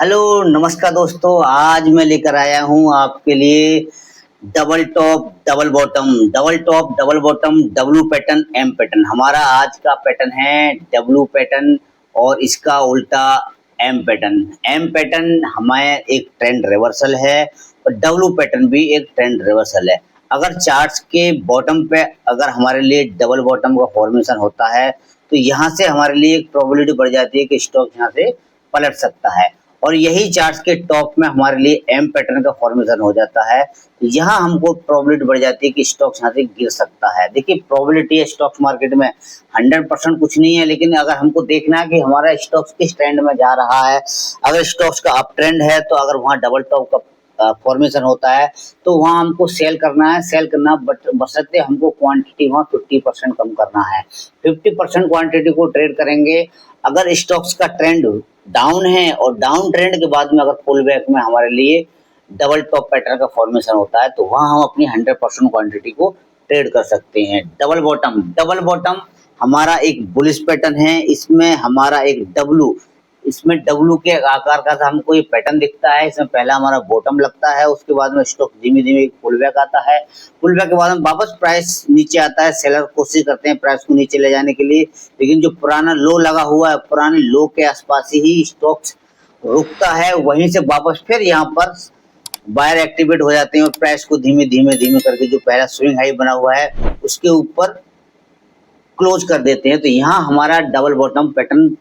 Hello नमस्कार दोस्तों, आज मैं लेकर आया हूँ आपके लिए double top double bottom W pattern M pattern. हमारा आज का पैटर्न है डब्लू पैटर्न और इसका उल्टा एम पैटर्न हमारे एक ट्रेंड रिवर्सल है और डब्लू पैटर्न भी एक ट्रेंड रिवर्सल है। अगर चार्ट्स के बॉटम पे अगर हमारे लिए डबल बॉटम का फॉर्मेशन होता है तो यहाँ से हमारे लिए एक प्रोबेबिलिटी बढ़ जाती है कि स्टॉक यहाँ से पलट सकता है, और यही चार्ट्स के टॉप में हमारे लिए एम पैटर्न का फॉर्मेशन हो जाता है। यहाँ हमको प्रोबेबिलिटी बढ़ जाती है कि स्टॉक यहाँ से गिर सकता है। देखिए, प्रोबेबिलिटी है स्टॉक मार्केट में 100% कुछ नहीं है, लेकिन अगर हमको देखना है कि हमारा स्टॉक किस ट्रेंड में जा रहा है, अगर स्टॉक्स का अप ट्रेंड है तो अगर वहाँ डबल टॉप का फॉर्मेशन होता है तो वहाँ हमको सेल करना है। सेल करना बशर्ते हमको क्वांटिटी वहाँ 50% कम करना है। 50% क्वांटिटी को ट्रेड करेंगे। अगर स्टॉक्स का ट्रेंड डाउन है और डाउन ट्रेंड के बाद में अगर पुल बैक में हमारे लिए डबल टॉप पैटर्न का फॉर्मेशन होता है तो वहाँ हम अपनी 100% क्वांटिटी को ट्रेड कर सकते हैं। डबल बॉटम हमारा एक बुलिश पैटर्न है। इसमें हमारा एक इसमें डब्लू के आकार का हमको ये पैटर्न दिखता है। इसमें पहला हमारा बॉटम लगता है, उसके बाद में स्टॉक धीमे धीमे पुल बैक आता है। पुल बैक के बाद में वापस प्राइस नीचे आता है। सेलर कोशिश करते हैं प्राइस को नीचे ले जाने के लिए, लेकिन जो पुराना लो लगा हुआ है, पुराने लो के आसपास ही स्टॉक रुकता है। वहीं से वापस फिर यहाँ पर बायर एक्टिवेट हो जाते हैं और प्राइस को धीमे धीमे करके जो पहला स्विंग हाई बना हुआ है उसके ऊपर क्लोज कर देते हैं। तो यहाँ हमारा डबल बॉटम पैटर्न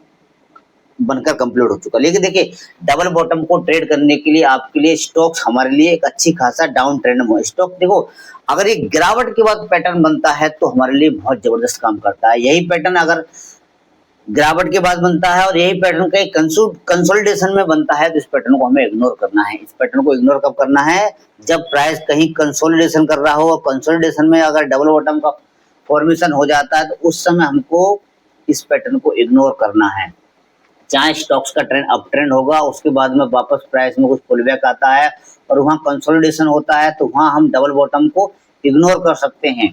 बनकर कंप्लीट हो चुका। लेकिन देखिए, डबल बॉटम को ट्रेड करने के लिए आपके लिए स्टॉक्स हमारे लिए एक अच्छी खासा डाउन ट्रेंड में स्टॉक देखो, अगर ये गिरावट के बाद पैटर्न बनता है तो हमारे लिए बहुत जबरदस्त काम करता है। यही पैटर्न अगर गिरावट के बाद बनता है और यही पैटर्न का एक कंसोलिडेशन में बनता है तो इस पैटर्न को हमें इग्नोर करना है। इस पैटर्न को इग्नोर कब करना है? जब प्राइस कहीं कंसोलिडेशन कर रहा हो और कंसोलिडेशन में अगर डबल बॉटम का फॉर्मेशन हो जाता है तो उस समय हमको इस पैटर्न को इग्नोर करना है। चाहे स्टॉक्स का ट्रेंड अप ट्रेंड होगा, उसके बाद में वापस प्राइस में कुछ पुल बैक आता है और वहाँ कंसोलिडेशन होता है तो वहाँ हम डबल बॉटम को इग्नोर कर सकते हैं।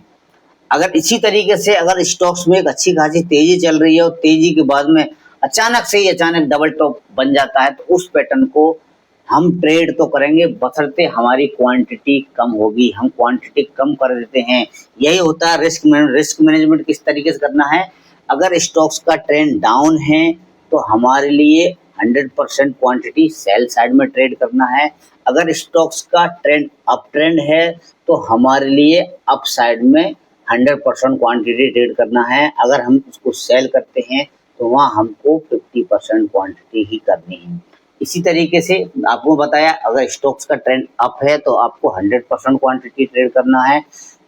अगर इसी तरीके से अगर स्टॉक्स में एक अच्छी खासी तेजी चल रही है और तेजी के बाद में अचानक डबल टॉप बन जाता है तो उस पैटर्न को हम ट्रेड तो करेंगे, बशर्ते हमारी क्वांटिटी कम होगी। हम क्वांटिटी कम कर देते हैं। यही होता है रिस्क मैनेजमेंट किस तरीके से करना है। अगर स्टॉक्स का ट्रेंड डाउन है तो हमारे लिए 100% क्वांटिटी सेल साइड में ट्रेड करना है। अगर स्टॉक्स का ट्रेंड अप ट्रेंड है तो हमारे लिए अप साइड में 100% क्वांटिटी ट्रेड करना है। अगर हम उसको सेल करते हैं तो वहाँ हमको 50% क्वांटिटी ही करनी है। इसी तरीके से आपको बताया, अगर स्टॉक्स का ट्रेंड अप है तो आपको 100% क्वांटिटी ट्रेड करना है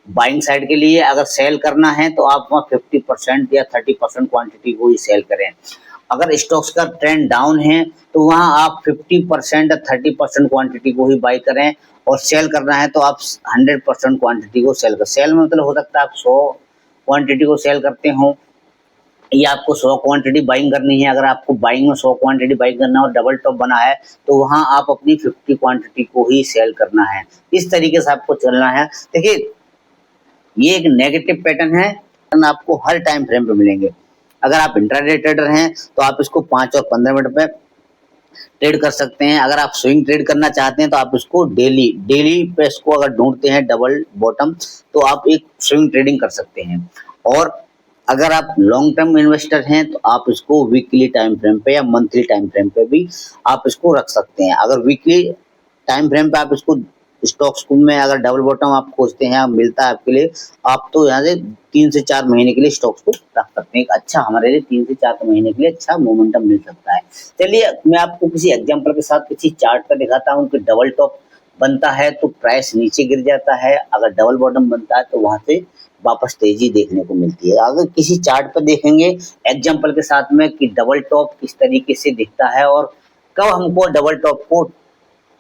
बाइंग साइड के लिए। अगर सेल करना है तो आप वहाँ 50% या 30% क्वांटिटी को ही सेल करें। अगर स्टॉक्स का ट्रेंड डाउन है तो वहाँ आप 50% या 30% क्वांटिटी को ही बाई करें, और सेल करना है तो आप 100% क्वांटिटी को सेल कर। सेल में मतलब हो सकता है आप 100 क्वांटिटी को सेल करते हो या आपको 100 क्वांटिटी बाइंग करनी है। अगर आपको बाइंग में 100 क्वांटिटी बाइंग करना और डबल टॉप बना है तो वहाँ आप अपनी 50 क्वांटिटी को ही सेल करना है। इस तरीके से आपको चलना है। देखिए, ये एक नेगेटिव पैटर्न है, आपको हर टाइम फ्रेम पे मिलेंगे। अगर आप इंट्राडे ट्रेडर हैं तो आप इसको 5 और 15 मिनट पे ट्रेड कर सकते हैं। अगर आप स्विंग ट्रेड करना चाहते हैं तो आप इसको डेली पे इसको अगर ढूंढते हैं डबल बॉटम तो आप एक स्विंग ट्रेडिंग कर सकते हैं। और अगर आप लॉन्ग टर्म इन्वेस्टर हैं तो आप इसको वीकली टाइम फ्रेम पे या मंथली टाइम फ्रेम पे भी आप इसको रख सकते हैं। अगर वीकली टाइम फ्रेम पे आप इसको स्टॉक्स में अगर डबल बॉटम आप खोजते हैं, आप मिलता है आपके लिए, आप तो यहाँ से 3 से 4 महीने के लिए स्टॉक्स को रख सकते हैं। अच्छा, हमारे लिए 3 से 4 महीने के लिए अच्छा मोमेंटम मिल सकता है। चलिए, मैं आपको किसी एग्जांपल के साथ किसी चार्ट पर दिखाता हूँ कि डबल टॉप बनता है तो प्राइस नीचे गिर जाता है, अगर डबल बॉटम बनता है तो वहां से वापस तेजी देखने को मिलती है। अगर किसी चार्ट पर देखेंगे एग्जांपल के साथ में कि डबल टॉप किस तरीके से दिखता है और कब हमको डबल टॉप को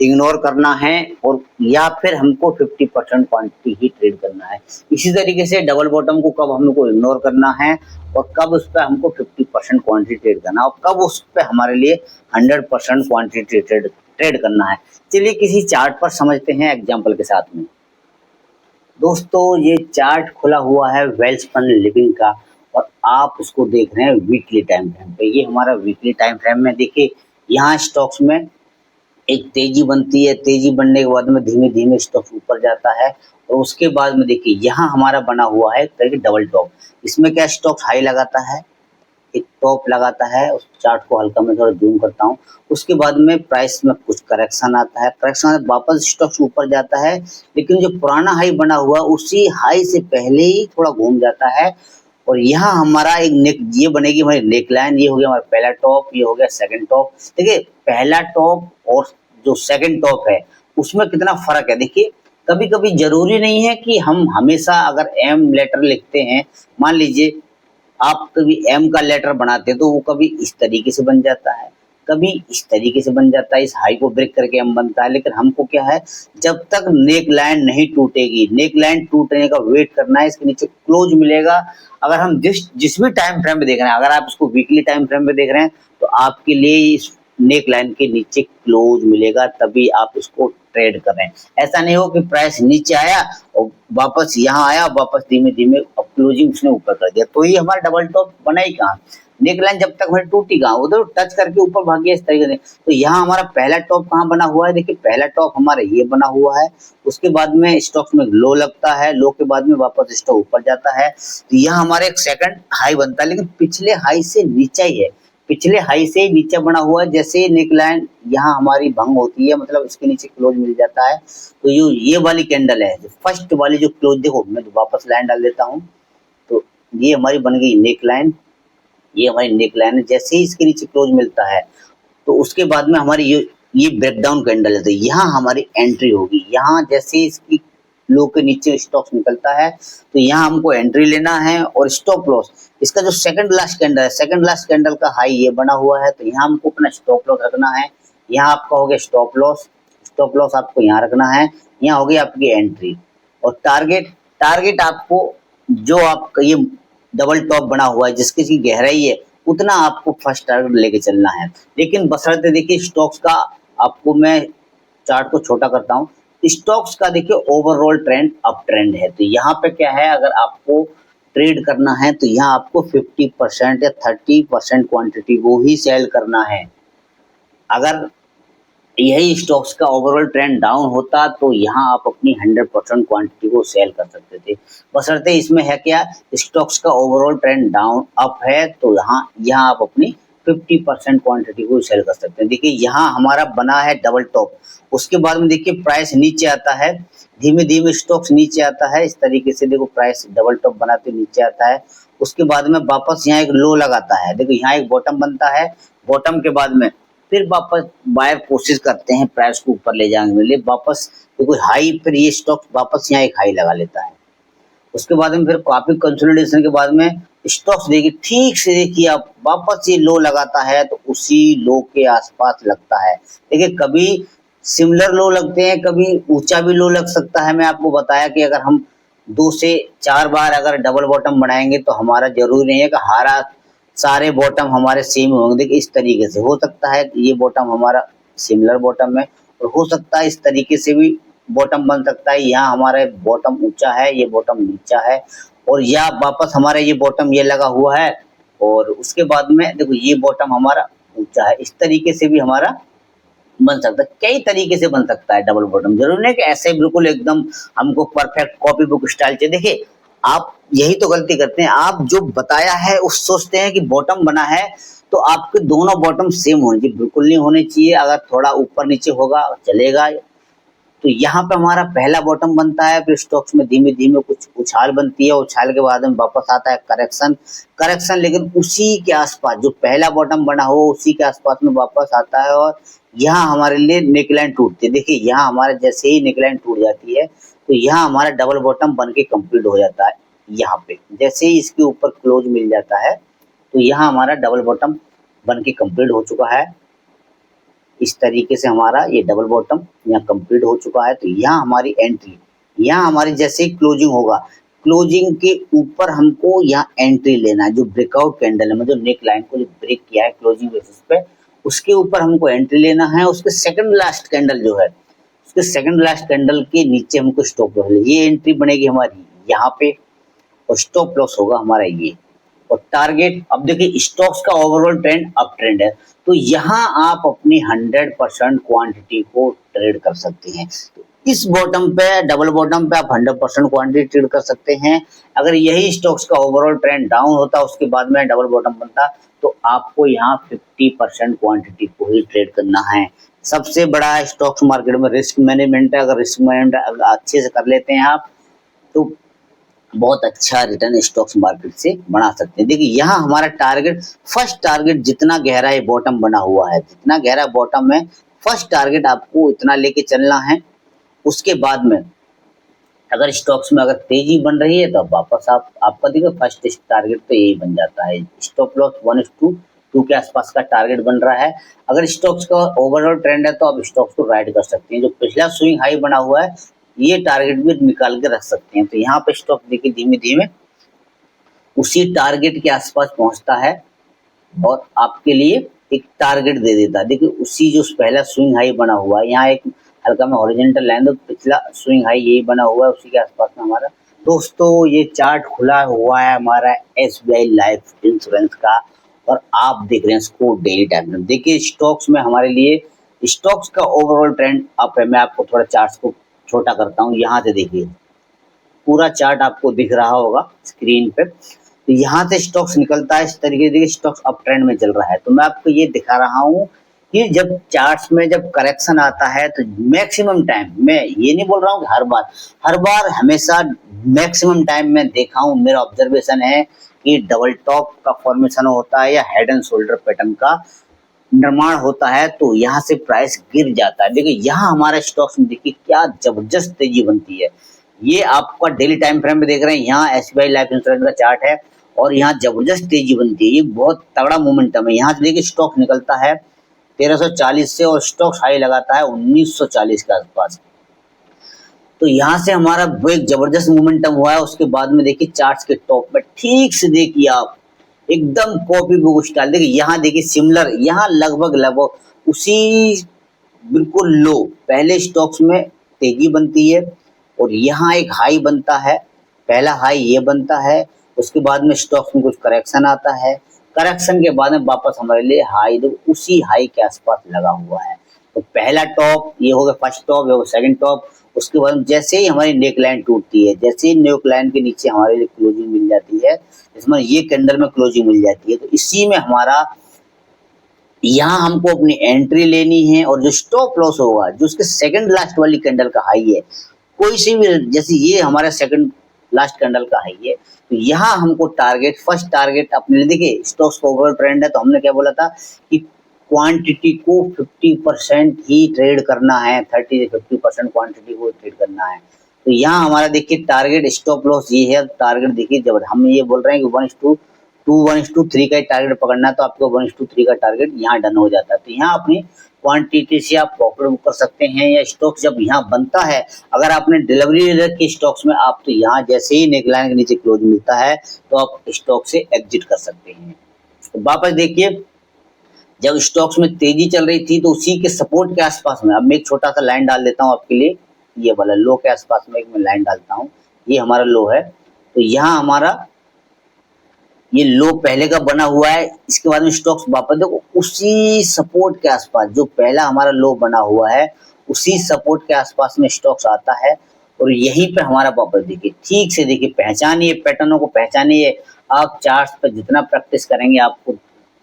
इग्नोर करना है और या फिर हमको 50% क्वांटिटी ही ट्रेड करना है। इसी तरीके से डबल बॉटम को कब हमको इग्नोर करना है और कब उस पर हमको 50% क्वांटिटी ट्रेड करना है और कब उस पर हमारे लिए 100% क्वांटिटी ट्रेड करना है। चलिए किसी चार्ट पर समझते हैं एग्जाम्पल के साथ में। दोस्तों, ये चार्ट खुला हुआ है वेल्सपन लिविंग का और आप उसको देख रहे हैं वीकली टाइम फ्रेम पे। ये हमारा वीकली टाइम फ्रेम में देखिए, यहाँ स्टॉक्स में एक तेजी बनती है, तेजी बनने के बाद में धीमे-धीमे स्टॉक्स ऊपर जाता है और उसके बाद में देखिए यहाँ हमारा बना हुआ है कहीं डबल टॉप। इसमें क्या स्टॉक्स हाई लगाता है, एक टॉप लगाता है, उस चार्ट को हल्का मैं थोड़ा ज़ूम करता हूँ। उसके बाद में प्राइस में कुछ करेक्शन आता है, करेक्शन वापस स्टॉक्स ऊपर जाता है, लेकिन जो पुराना हाई बना हुआ उसी हाई से पहले ही थोड़ा घूम जाता है और यहाँ हमारा एक नेक ये बनेगी हमारी नेकलाइन, ये हो गया हमारा पहला टॉप, ये हो गया सेकंड टॉप। देखिए पहला टॉप और जो सेकंड टॉप है उसमें कितना फर्क है। देखिए कभी कभी जरूरी नहीं है कि हम हमेशा अगर एम लेटर लिखते हैं, मान लीजिए आप कभी एम का लेटर बनाते हैं तो वो कभी इस तरीके से बन जाता है, कभी इस तरीके से बन जाता है, इस हाई को ब्रेक करके एम बनता है। लेकिन हमको क्या है, जब तक नेक लाइन नहीं टूटेगी, नेक लाइन टूटने का वेट करना है, इसके नीचे क्लोज मिलेगा। अगर हम जिस जिस भी टाइम फ्रेम में देख रहे हैं, अगर आप इसको वीकली टाइम फ्रेम में देख रहे हैं तो आपके लिए इस नेक लाइन के नीचे क्लोज मिलेगा, तभी आप इसको ट्रेड कर रहे हैं। ऐसा नहीं हो कि प्राइस नीचे आया और वापस यहाँ आया, वापस धीमे धीमे अब क्लोजिंग उसने ऊपर कर दिया, तो ये हमारा डबल टॉप बना ही कहाँ। नेक लाइन जब तक हमारी टूटी कहाँ, उधर टच करके ऊपर भाग गया इस तरीके से। तो यहाँ हमारा पहला टॉप कहाँ बना हुआ है, देखिए पहला टॉप हमारा ये बना हुआ है। उसके बाद में स्टॉक्स में लो लगता है, लो के बाद में वापस स्टॉक ऊपर जाता है, तो यहाँ हमारा एक सेकंड हाई बनता है, लेकिन पिछले हाई से नीचे ही है, पिछले हाई से नीचे बना हुआ है। जैसे नेक लाइन यहाँ हमारी भंग होती है, मतलब इसके नीचे क्लोज मिल जाता है, तो ये वाली कैंडल है, जो फर्स्ट वाली जो क्लोज, देखो मैं वापस लाइन डाल देता हूँ, तो ये हमारी बन गई नेक लाइन, ये हमारी नेक लाइन है। जैसे ही इसके नीचे क्लोज मिलता है तो उसके बाद में हमारी ये ब्रेकडाउन कैंडल है, तो यहाँ हमारी एंट्री होगी। यहाँ जैसे इसकी लो के नीचे स्टॉक्स निकलता है तो यहाँ हमको एंट्री लेना है और स्टॉप लॉस, इसका जो सेकंड लास्ट कैंडल है, सेकंड लास्ट कैंडल का हाई ये बना हुआ है, तो यहाँ हमको अपना स्टॉप लॉस रखना है। यहाँ आपका हो गया स्टॉप लॉस, स्टॉप लॉस आपको यहाँ रखना है, यहाँ हो गई आपकी एंट्री। और टारगेट, टारगेट आपको जो आपका ये डबल टॉप बना हुआ है जिसकी की गहराई है उतना आपको फर्स्ट टारगेट लेके चलना है। लेकिन बशर्ते देखिए स्टॉक्स का, आपको मैं चार्ट को छोटा करता हूँ, स्टॉक्स का देखिए ओवरऑल ट्रेंड अप ट्रेंड है। तो यहाँ पे क्या है, अगर आपको ट्रेड करना है तो यहाँ आपको 50% या 30% क्वांटिटी को ही सेल करना है। अगर यही स्टॉक्स का ओवरऑल ट्रेंड डाउन होता तो यहाँ आप अपनी 100% क्वांटिटी को सेल कर सकते थे। बशर्ते इसमें है क्या, स्टॉक्स का ओवरऑल ट्रेंड डाउन अप है, तो यहाँ आप अपनी 50% क्वांटिटी को सेल कर सकते हैं। देखिए यहाँ हमारा बना है डबल टॉप, उसके बाद में देखिए प्राइस नीचे आता है, धीमे धीमे स्टॉक्स नीचे आता है, इस तरीके से देखो प्राइस डबल टॉप बनाते नीचे आता है। उसके बाद में वापस यहाँ एक लो लगाता है, देखो यहाँ एक बॉटम बनता है, बॉटम के बाद में फिर वापस बायर कोशिश करते हैं प्राइस को ऊपर ले जाने के लिए, वापस देखो हाई, फिर ये स्टॉक वापस यहाँ एक हाई लगा लेता है। उसके बाद में फिर काफी कंसोलिडेशन के बाद में स्टॉक्स देखिए ठीक से, देखिए आप वापस ये लो लगाता है तो उसी लो के आसपास लगता है। देखिए कभी सिमिलर लो लगते हैं, कभी ऊंचा भी लो लग सकता है। मैं आपको बताया कि अगर हम 2 से 4 बार अगर डबल बॉटम बनाएंगे तो हमारा जरूरी नहीं है कि हारा सारे बॉटम हमारे सेम होंगे। देखिए इस तरीके से हो सकता है कि ये बॉटम हमारा सिमिलर बॉटम है, और हो सकता है इस तरीके से भी बॉटम बन सकता है। यहाँ हमारा बॉटम ऊंचा है, ये बॉटम नीचा है, और या वापस हमारा ये बॉटम ये लगा हुआ है और उसके बाद में देखो ये बॉटम हमारा ऊंचा है। इस तरीके से भी हमारा बन सकता है, कई तरीके से बन सकता है डबल बॉटम। जरूरी नहीं कि ऐसे बिल्कुल एकदम हमको परफेक्ट कॉपी बुक स्टाइल चाहिए। देखिए आप यही तो गलती करते हैं, आप जो बताया है उस सोचते हैं कि बॉटम बना है तो आपके दोनों बॉटम सेम होने चाहिए, बिल्कुल नहीं होने चाहिए। अगर थोड़ा ऊपर नीचे होगा चलेगा। तो यहाँ पे हमारा पहला बॉटम बनता है, फिर स्टॉक्स में धीमे धीमे कुछ उछाल बनती है, उछाल के बाद में वापस आता है करेक्शन, करेक्शन लेकिन उसी के आसपास जो पहला बॉटम बना हुआ उसी के आसपास में वापस आता है, और यहाँ हमारे लिए नेकलाइन टूटती है। देखिए यहाँ हमारे जैसे ही नेकलाइन टूट जाती है तो यहाँ हमारा डबल बॉटम बन के कंप्लीट हो जाता है। यहाँ पे जैसे ही इसके ऊपर क्लोज मिल जाता है तो यहाँ हमारा डबल बॉटम बन के कंप्लीट हो चुका है। इस तरीके से हमारा ये डबल बॉटम यहाँ कंप्लीट हो चुका है। तो यहाँ हमारी एंट्री, यहाँ हमारी जैसे ही क्लोजिंग होगा, क्लोजिंग के ऊपर हमको यहाँ एंट्री लेना है। जो ब्रेकआउट कैंडल है, मतलब नेक लाइन को जो ब्रेक किया है क्लोजिंग बेसिस पे, उसके ऊपर हमको एंट्री लेना है। उसके सेकंड लास्ट कैंडल जो है, उसके सेकंड लास्ट कैंडल के नीचे हमको स्टॉप लॉस, ये एंट्री बनेगी हमारी यहाँ पे, और स्टॉप लॉस होगा हमारा ये। और टारगेट, अब देखिए स्टॉक्स का ओवरऑल ट्रेंड अप ट्रेंड है, तो यहाँ आप अपनी 100% क्वांटिटी को ट्रेड कर सकते हैं। तो इस बॉटम पे, डबल बॉटम पे आप 100% क्वांटिटी ट्रेड कर सकते हैं। अगर यही स्टॉक्स का ओवरऑल ट्रेंड डाउन होता, उसके बाद में डबल बॉटम बनता, तो आपको यहाँ 50% क्वांटिटी को ही ट्रेड करना है। सबसे बड़ा स्टॉक्स मार्केट में रिस्क मैनेजमेंट है। अगर रिस्क मैनेजमेंट अच्छे से कर लेते हैं आप, तो बहुत अच्छा रिटर्न स्टॉक्स मार्केट से बना सकते हैं। देखिए यहाँ हमारा टारगेट, फर्स्ट टारगेट जितना गहरा ये बॉटम बना हुआ है, जितना गहरा बॉटम है, फर्स्ट टारगेट आपको इतना लेके चलना है। उसके बाद में अगर स्टॉक्स में अगर तेजी बन रही है, तो अब वापस आपका देखिए फर्स्ट टारगेट तो यही बन जाता है। स्टॉप लॉस 1:2 के आसपास का टारगेट बन रहा है। अगर स्टॉक्स का ओवरऑल ट्रेंड है, तो आप स्टॉक्स को राइड कर सकते हैं। जो पिछला स्विंग हाई बना हुआ है, ये टारगेट भी निकाल के रख सकते हैं। तो यहाँ पे स्टॉक देखिए धीमे धीमे उसी टारगेट के आसपास पहुंचता है और आपके लिए एक टारगेट दे देता है। देखिए उसी जो पहला स्विंग हाई बना हुआ है, यहाँ एक हल्का में हॉरिजॉन्टल लाइन, तो पिछला स्विंग हाई यही बना हुआ है, उसी के आसपास में हमारा दोस्तों ये चार्ट खुला हुआ है हमारा SBI लाइफ इंश्योरेंस का, और आप देख रहे हैं इसको डेली टाइम में। देखिए स्टॉक्स में हमारे लिए स्टॉक्स का ओवरऑल ट्रेंड अप है। मैं आपको थोड़ा चार्ट को छोटा करता हूँ। यहाँ से देखिए पूरा चार्ट आपको दिख रहा होगा स्क्रीन पे। तो यहाँ से स्टॉक्स निकलता है इस तरीके से, स्टॉक्स अप ट्रेंड में चल रहा है। तो मैं आपको ये दिखा रहा हूँ कि जब चार्ट्स में जब करेक्शन आता है, तो मैक्सिमम टाइम, मैं ये नहीं बोल रहा हूँ कि हर बार हमेशा, मैक्सिमम टाइम में देखा हूँ, मेरा ऑब्जर्वेशन है कि डबल टॉप का फॉर्मेशन होता है या हेड एंड शोल्डर पैटर्न का निर्माण होता है, तो यहाँ से प्राइस गिर जाता है। देखिए यहाँ हमारे स्टॉक्स में देखिए क्या जबरदस्त तेजी बनती है। ये आपका डेली टाइम फ्रेम में देख रहे हैं, यहाँ SBI लाइफ इंश्योरेंस का चार्ट है और यहाँ जबरदस्त तेजी बनती है। ये बहुत तगड़ा मोमेंटम है। यहाँ से देखिए स्टॉक निकलता है 1340 से और स्टॉक हाई लगाता है 1940 के आसपास। तो यहाँ से हमारा वो एक जबरदस्त मोमेंटम हुआ है। उसके बाद में देखिए चार्ट्स के टॉप में ठीक से देखिए आप, एकदम कॉपी बुक स्टाइल, देखिए यहाँ देखिए सिमिलर, यहाँ लगभग उसी बिल्कुल लो पहले स्टॉक्स में तेजी बनती है और यहाँ एक हाई बनता है, पहला हाई ये बनता है। उसके बाद में स्टॉक्स में कुछ करेक्शन आता है, करेक्शन के बाद में वापस हमारे लिए हाई, देखो उसी हाई के आसपास लगा हुआ है। तो पहला टॉप ये हो गया, फर्स्ट टॉप ये हो गया, सेकंड टॉप। उसके बाद जैसे ही हमारी नेक लाइन टूटती है, जैसे ही नेक लाइन के नीचे हमारे लिए क्लोजिंग मिल जाती है, इसमें ये कैंडल में क्लोजिंग मिल जाती है, तो इसी में हमारा यहाँ हमको अपनी एंट्री लेनी है। और जो स्टॉप लॉस होगा, जो उसके सेकंड लास्ट वाली कैंडल का हाई है, कोई सी भी, जैसे ये हमारा सेकंड लास्ट कैंडल का हाई है, तो यहाँ हमको टारगेट, फर्स्ट टारगेट अपने, देखिए स्टॉक्स का ओवरऑल ट्रेंड है, तो हमने क्या बोला था कि क्वांटिटी को 50% ही ट्रेड करना है, 30 से 50% क्वांटिटी को ट्रेड करना है। तो यहाँ हमारा देखिए टारगेट स्टॉप लॉस ये है। टारगेट देखिए, जब हम ये बोल रहे हैं कि 1:2, 1:3 का टारगेट पकड़ना है, तो आपको 1:3 का टारगेट यहाँ डन हो जाता है। तो यहाँ अपनी क्वांटिटी से आप प्रॉफिट बुक कर सकते हैं। या स्टॉक जब यहाँ बनता है, अगर आपने डिलीवरी रखी स्टॉक्स में, आप तो यहाँ जैसे ही नेकलाइन के नीचे क्लोज मिलता है, तो आप स्टॉक से एग्जिट कर सकते हैं। तो वापस देखिए, जब स्टॉक्स में तेजी चल रही थी, तो उसी के सपोर्ट के आसपास में, अब मैं एक छोटा सा लाइन डाल देता हूँ आपके लिए, ये वाला लो के आसपास में एक मैं लाइन डालता हूँ, ये हमारा लो है। तो यहाँ हमारा ये लो पहले का बना हुआ है। इसके बाद में स्टॉक्स वापस देखो उसी सपोर्ट के आसपास, जो पहला हमारा लो बना हुआ है, उसी सपोर्ट के आसपास में स्टॉक्स आता है और यहीं पे हमारा वापस देखिए, ठीक से देखिए, पहचानिए पैटर्नों को, पहचानिए। आप चार्ट्स पर जितना प्रैक्टिस करेंगे, आपको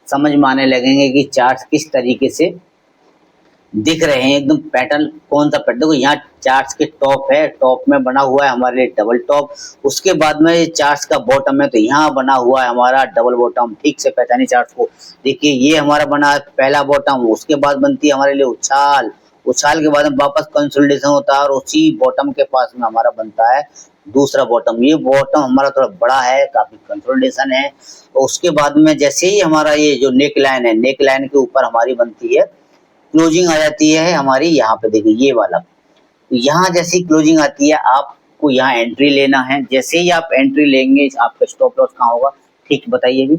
समझ में आने लगेंगे कि चार्ट्स किस तरीके से दिख रहे हैं, एकदम पैटर्न कौन सा पैटर्न। देखो यहाँ चार्ट्स के टॉप है, टॉप में बना हुआ है हमारे लिए डबल टॉप। उसके बाद में चार्ट्स का बॉटम है, तो यहाँ बना हुआ है हमारा डबल बॉटम। ठीक से पहचानिए चार्ट्स को। देखिए ये हमारा बना है पहला बॉटम, उसके बाद बनती है हमारे लिए उछाल, उछाल के बाद में वापस कंसोलिडेशन होता है और उसी बॉटम के पास में हमारा बनता है दूसरा बॉटम। ये बॉटम हमारा थोड़ा बड़ा है, काफी कंसोलिडेशन है। तो उसके बाद में जैसे ही हमारा ये जो नेक लाइन है, नेक लाइन के ऊपर हमारी बनती है क्लोजिंग, आ जाती है हमारी यहाँ पे, देखिए ये वाला। तो यहाँ जैसी क्लोजिंग आती है, आपको यहाँ एंट्री लेना है। जैसे ही आप एंट्री लेंगे, आपका स्टॉप लॉस कहाँ होगा, ठीक बताइए भी।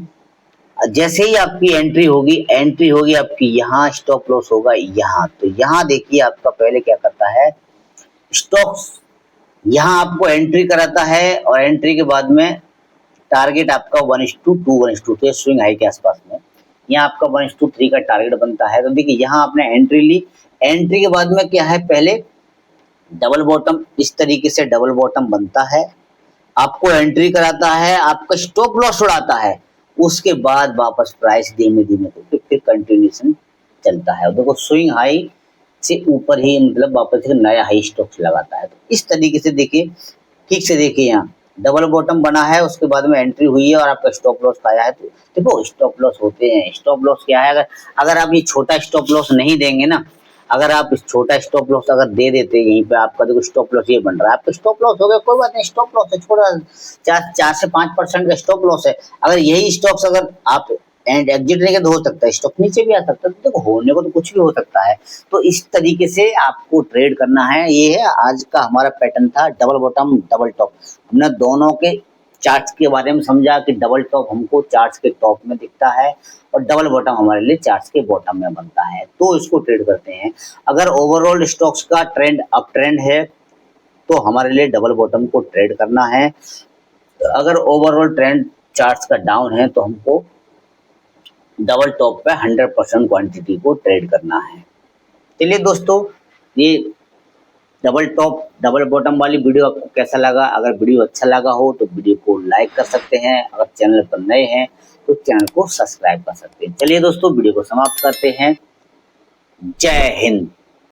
जैसे ही आपकी एंट्री होगी आपकी, यहाँ स्टॉप लॉस होगा यहाँ। तो यहाँ देखिए आपका पहले क्या करता है स्टॉक्स, यहाँ आपको एंट्री कराता है और एंट्री के बाद में टारगेट आपका 1:2, 1:2 स्विंग हाई के आसपास में। यहाँ आपका 1/3 का टारगेट बनता है। तो देखिए यहाँ आपने एंट्री ली, एंट्री के बाद में क्या है, पहले डबल बॉटम, इस तरीके से डबल बॉटम बनता है, आपको एंट्री कराता है, आपका स्टॉप लॉस उड़ाता है, उसके बाद वापस प्राइस धीमे धीमे करके फिर कंटिन्यूएशन चलता है। देखो स्विंग हाई से ऊपर ही मतलब वापस एक नया हाई स्टॉक्स लगाता है। तो इस तरीके से देखिए, ठीक से देखिए, यहाँ डबल बॉटम बना है, उसके बाद में एंट्री हुई है और आपका स्टॉप लॉस आया है। तो देखो स्टॉप लॉस होते हैं, स्टॉप लॉस क्या है, अगर अगर आप ये छोटा स्टॉप लॉस नहीं देंगे ना, अगर आप इस छोटा स्टॉप लॉस अगर दे देते यहीं पे, आपका देखो स्टॉप लॉस ये बन रहा है, आपका स्टॉप लॉस हो गया, कोई बात नहीं, स्टॉप लॉस है, छोड़ा 4 से 5% का स्टॉप लॉस है। अगर यही स्टॉक्स अगर आप एंड एग्जिट लेंगे तो हो सकता है स्टॉक नीचे भी आ सकता है, तो देखो होने को तो कुछ भी हो सकता है। तो इस तरीके से आपको ट्रेड करना है। ये है आज का हमारा पैटर्न था, डबल बॉटम डबल टॉप। हमने दोनों के चार्ट्स के बारे में समझा कि डबल टॉप हमको चार्ट्स के टॉप में दिखता है और डबल बॉटम हमारे लिए चार्ट्स के बॉटम में बनता है, तो इसको ट्रेड करते हैं। अगर ओवरऑल स्टॉक्स का ट्रेंड अप ट्रेंड है तो हमारे लिए डबल बॉटम को ट्रेड करना है। अगर ओवरऑल ट्रेंड चार्ट्स का डाउन है तो हमको डबल टॉप पे 100% क्वांटिटी को ट्रेड करना है। चलिए दोस्तों, ये डबल टॉप डबल बॉटम वाली वीडियो आपको कैसा लगा? अगर वीडियो अच्छा लगा हो तो वीडियो को लाइक कर सकते हैं, अगर चैनल पर नए हैं तो चैनल को सब्सक्राइब कर सकते हैं। चलिए दोस्तों, वीडियो को समाप्त करते हैं। जय हिंद।